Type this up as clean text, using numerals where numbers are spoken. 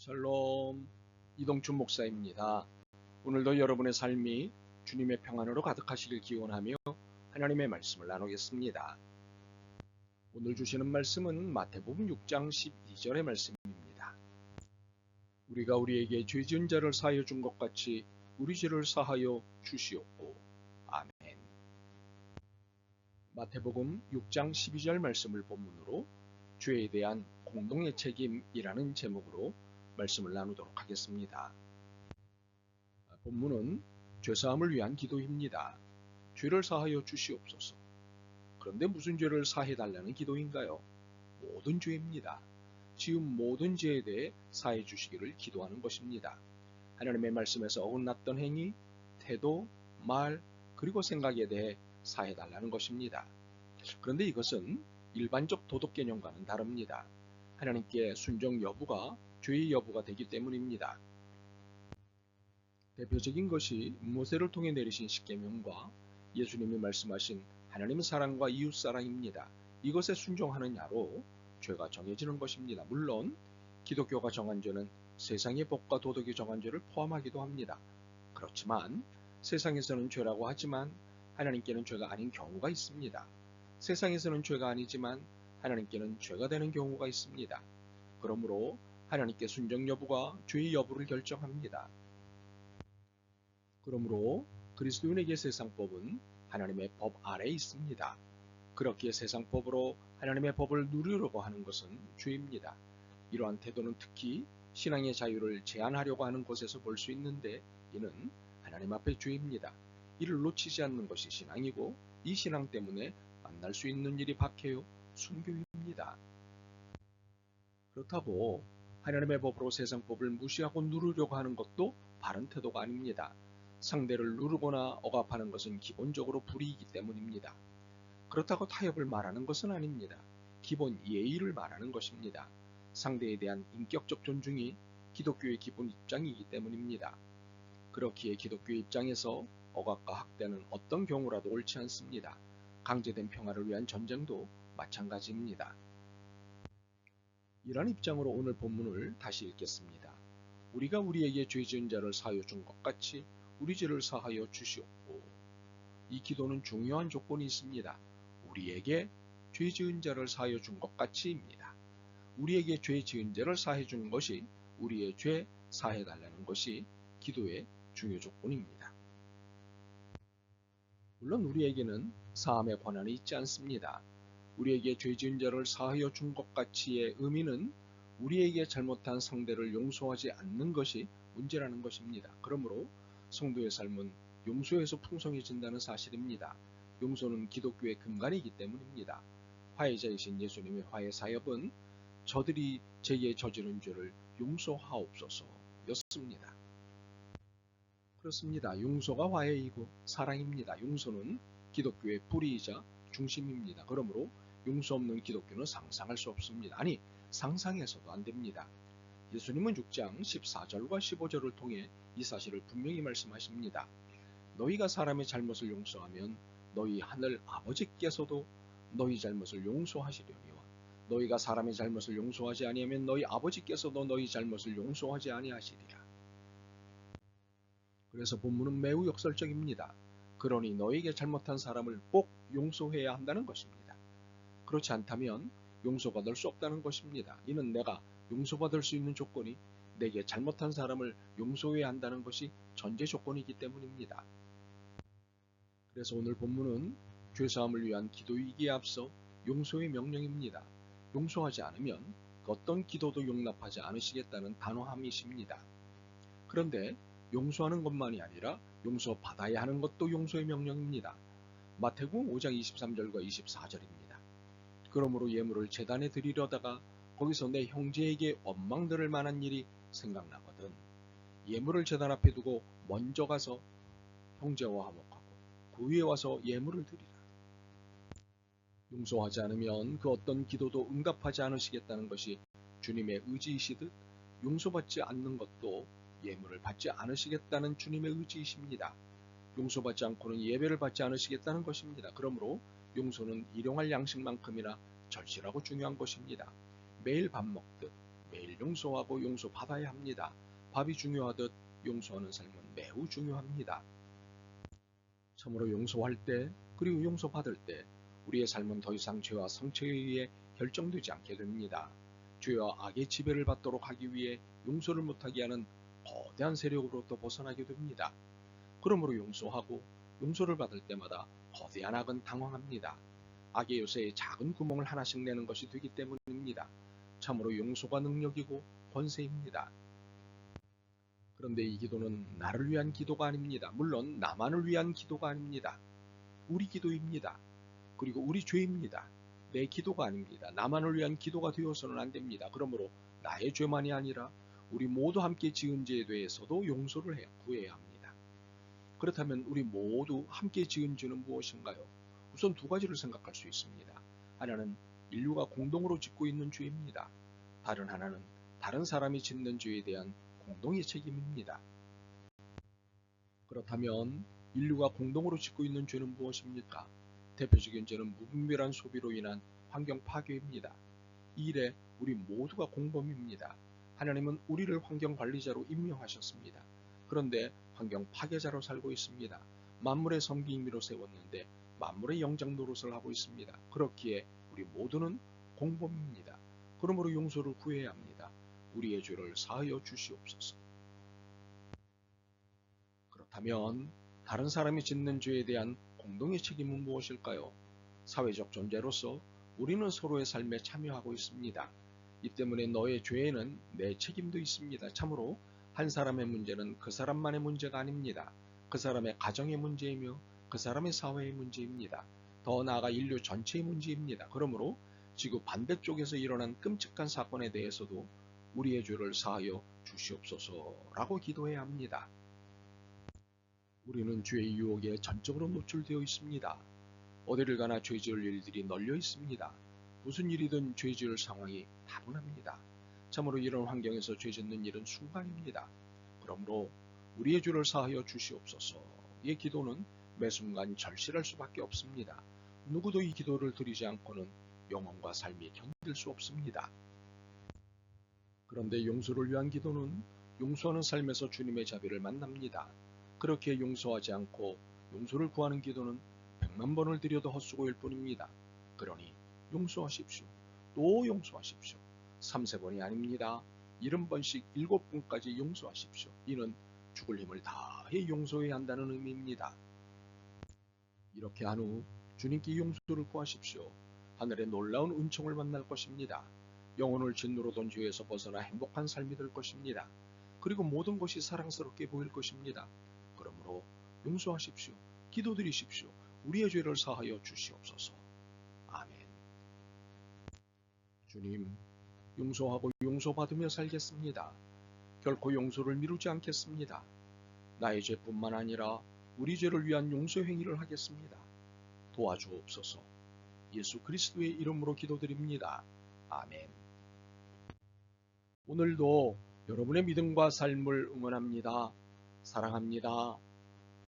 샬롬, 이동춘 목사입니다. 오늘도 여러분의 삶이 주님의 평안으로 가득하시길 기원하며 하나님의 말씀을 나누겠습니다. 오늘 주시는 말씀은 마태복음 6장 12절의 말씀입니다. 우리가 우리에게 죄 지은 자를 사하여 준 것 같이 우리 죄를 사하여 주시옵고. 아멘. 마태복음 6장 12절 말씀을 본문으로 죄에 대한 공동의 책임이라는 제목으로 말씀을 나누도록 하겠습니다. 본문은 죄사함을 위한 기도입니다. 죄를 사하여 주시옵소서. 그런데 무슨 죄를 사해달라는 기도인가요? 모든 죄입니다. 지은 모든 죄에 대해 사해 주시기를 기도하는 것입니다. 하나님의 말씀에서 어긋났던 행위, 태도, 말, 그리고 생각에 대해 사해달라는 것입니다. 그런데 이것은 일반적 도덕 개념과는 다릅니다. 하나님께 순종 여부가 죄의 여부가 되기 때문입니다. 대표적인 것이 모세를 통해 내리신 십계명과 예수님이 말씀하신 하나님의 사랑과 이웃 사랑입니다. 이것에 순종하느냐로 죄가 정해지는 것입니다. 물론 기독교가 정한 죄는 세상의 법과 도덕이 정한 죄를 포함하기도 합니다. 그렇지만 세상에서는 죄라고 하지만 하나님께는 죄가 아닌 경우가 있습니다. 세상에서는 죄가 아니지만 하나님께는 죄가 되는 경우가 있습니다. 그러므로 하나님께 순종 여부가 죄의 여부를 결정합니다. 그러므로 그리스도인에게 세상법은 하나님의 법 아래에 있습니다. 그렇기에 세상법으로 하나님의 법을 누리려고 하는 것은 죄입니다. 이러한 태도는 특히 신앙의 자유를 제한하려고 하는 곳에서 볼 수 있는데 이는 하나님 앞에 죄입니다. 이를 놓치지 않는 것이 신앙이고 이 신앙 때문에 만날 수 있는 일이 박해요, 순교입니다. 그렇다고 하나님의 법으로 세상법을 무시하고 누르려고 하는 것도 바른 태도가 아닙니다. 상대를 누르거나 억압하는 것은 기본적으로 불이이기 때문입니다. 그렇다고 타협을 말하는 것은 아닙니다. 기본 예의를 말하는 것입니다. 상대에 대한 인격적 존중이 기독교의 기본 입장이기 때문입니다. 그렇기에 기독교의 입장에서 억압과 학대는 어떤 경우라도 옳지 않습니다. 강제된 평화를 위한 전쟁도 마찬가지입니다. 이런 입장으로 오늘 본문을 다시 읽겠습니다. 우리가 우리에게 죄 지은 자를 사하여 준 것 같이 우리 죄를 사하여 주시옵고. 이 기도는 중요한 조건이 있습니다. 우리에게 죄 지은 자를 사하여 준 것 같이입니다. 우리에게 죄 지은 자를 사해 준 것이 우리의 죄 사해 달라는 것이 기도의 중요 조건입니다. 물론 우리에게는 사함의 권한이 있지 않습니다. 우리에게 죄 지은 자를 사하여 준 것 같이의 의미는 우리에게 잘못한 상대를 용서하지 않는 것이 문제라는 것입니다. 그러므로 성도의 삶은 용서에서 풍성해진다는 사실입니다. 용서는 기독교의 근간이기 때문입니다. 화해자이신 예수님의 화해 사역은 저들이 제게 저지른 죄를 용서하옵소서 였습니다. 그렇습니다. 용서가 화해이고 사랑입니다. 용서는 기독교의 뿌리이자 중심입니다. 그러므로 용서 없는 기독교는 상상할 수 없습니다. 아니, 상상해서도 안 됩니다. 예수님은 6장 14절과 15절을 통해 이 사실을 분명히 말씀하십니다. 너희가 사람의 잘못을 용서하면 너희 하늘 아버지께서도 너희 잘못을 용서하시려니와 너희가 사람의 잘못을 용서하지 아니하면 너희 아버지께서도 너희 잘못을 용서하지 아니하시리라. 그래서 본문은 매우 역설적입니다. 그러니 너에게 잘못한 사람을 꼭 용서해야 한다는 것입니다. 그렇지 않다면 용서받을 수 없다는 것입니다. 이는 내가 용서받을 수 있는 조건이 내게 잘못한 사람을 용서해야 한다는 것이 전제 조건이기 때문입니다. 그래서 오늘 본문은 죄사함을 위한 기도이기에 앞서 용서의 명령입니다. 용서하지 않으면 그 어떤 기도도 용납하지 않으시겠다는 단호함이십니다. 그런데 용서하는 것만이 아니라 용서받아야 하는 것도 용서의 명령입니다. 마태복음 5장 23절과 24절입니다. 그러므로 예물을 제단에 드리려다가 거기서 내 형제에게 원망 들을 만한 일이 생각나거든 예물을 제단 앞에 두고 먼저 가서 형제와 화목하고 그 위에 와서 예물을 드리라. 용서하지 않으면 그 어떤 기도도 응답하지 않으시겠다는 것이 주님의 의지이시듯 용서받지 않는 것도 예물을 받지 않으시겠다는 주님의 의지이십니다. 용서받지 않고는 예배를 받지 않으시겠다는 것입니다. 그러므로 용서는 일용할 양식만큼이나 절실하고 중요한 것입니다. 매일 밥 먹듯 매일 용서하고 용서받아야 합니다. 밥이 중요하듯 용서하는 삶은 매우 중요합니다. 참으로 용서할 때 그리고 용서받을 때 우리의 삶은 더 이상 죄와 상처에 의해 결정되지 않게 됩니다. 죄와 악의 지배를 받도록 하기 위해 용서를 못하게 하는 거대한 세력으로부터 벗어나게 됩니다. 그러므로 용서하고 용서를 받을 때마다 거대한 악은 당황합니다. 악의 요새에 작은 구멍을 하나씩 내는 것이 되기 때문입니다. 참으로 용서가 능력이고 권세입니다. 그런데 이 기도는 나를 위한 기도가 아닙니다. 물론 나만을 위한 기도가 아닙니다. 우리 기도입니다. 그리고 우리 죄입니다. 내 기도가 아닙니다. 나만을 위한 기도가 되어서는 안 됩니다. 그러므로 나의 죄만이 아니라 우리 모두 함께 지은 죄에 대해서도 용서를 구해야 합니다. 그렇다면 우리 모두 함께 지은 죄는 무엇인가요? 우선 두 가지를 생각할 수 있습니다. 하나는 인류가 공동으로 짓고 있는 죄입니다. 다른 하나는 다른 사람이 짓는 죄에 대한 공동의 책임입니다. 그렇다면 인류가 공동으로 짓고 있는 죄는 무엇입니까? 대표적인 죄는 무분별한 소비로 인한 환경 파괴입니다. 이 일에 우리 모두가 공범입니다. 하나님은 우리를 환경 관리자로 임명하셨습니다. 그런데 환경 파괴자로 살고 있습니다. 만물의 섬기미로 세웠는데 만물의 영장 노릇을 하고 있습니다. 그렇기에 우리 모두는 공범입니다. 그러므로 용서를 구해야 합니다. 우리의 죄를 사하여 주시옵소서. 그렇다면 다른 사람이 짓는 죄에 대한 공동의 책임은 무엇일까요? 사회적 존재로서 우리는 서로의 삶에 참여하고 있습니다. 이 때문에 너의 죄에는 내 책임도 있습니다. 참으로 한 사람의 문제는 그 사람만의 문제가 아닙니다. 그 사람의 가정의 문제이며 그 사람의 사회의 문제입니다. 더 나아가 인류 전체의 문제입니다. 그러므로 지구 반대쪽에서 일어난 끔찍한 사건에 대해서도 우리의 죄를 사하여 주시옵소서라고 기도해야 합니다. 우리는 죄의 유혹에 전적으로 노출되어 있습니다. 어디를 가나 죄 지을 일들이 널려 있습니다. 무슨 일이든 죄 지을 상황이 다분합니다. 참으로 이런 환경에서 죄 짓는 일은 순간입니다. 그러므로 우리의 죄를 사하여 주시옵소서의 기도는 매 순간 절실할 수밖에 없습니다. 누구도 이 기도를 드리지 않고는 영혼과 삶이 견딜 수 없습니다. 그런데 용서를 위한 기도는 용서하는 삶에서 주님의 자비를 만납니다. 그렇게 용서하지 않고 용서를 구하는 기도는 100만 번을 드려도 헛수고일 뿐입니다. 그러니 용서하십시오. 또 용서하십시오. 3~4번이 아닙니다. 70번씩 7번까지 용서하십시오. 이는 죽을 힘을 다해 용서해야 한다는 의미입니다. 이렇게 한 후 주님께 용서를 구하십시오. 하늘의 놀라운 은총을 만날 것입니다. 영혼을 진노로던 죄에서 벗어나 행복한 삶이 될 것입니다. 그리고 모든 것이 사랑스럽게 보일 것입니다. 그러므로 용서하십시오. 기도드리십시오. 우리의 죄를 사하여 주시옵소서. 아멘. 주님, 용서하고 용서받으며 살겠습니다. 결코 용서를 미루지 않겠습니다. 나의 죄뿐만 아니라 우리 죄를 위한 용서 행위를 하겠습니다. 도와주옵소서. 예수 그리스도의 이름으로 기도드립니다. 아멘. 오늘도 여러분의 믿음과 삶을 응원합니다. 사랑합니다.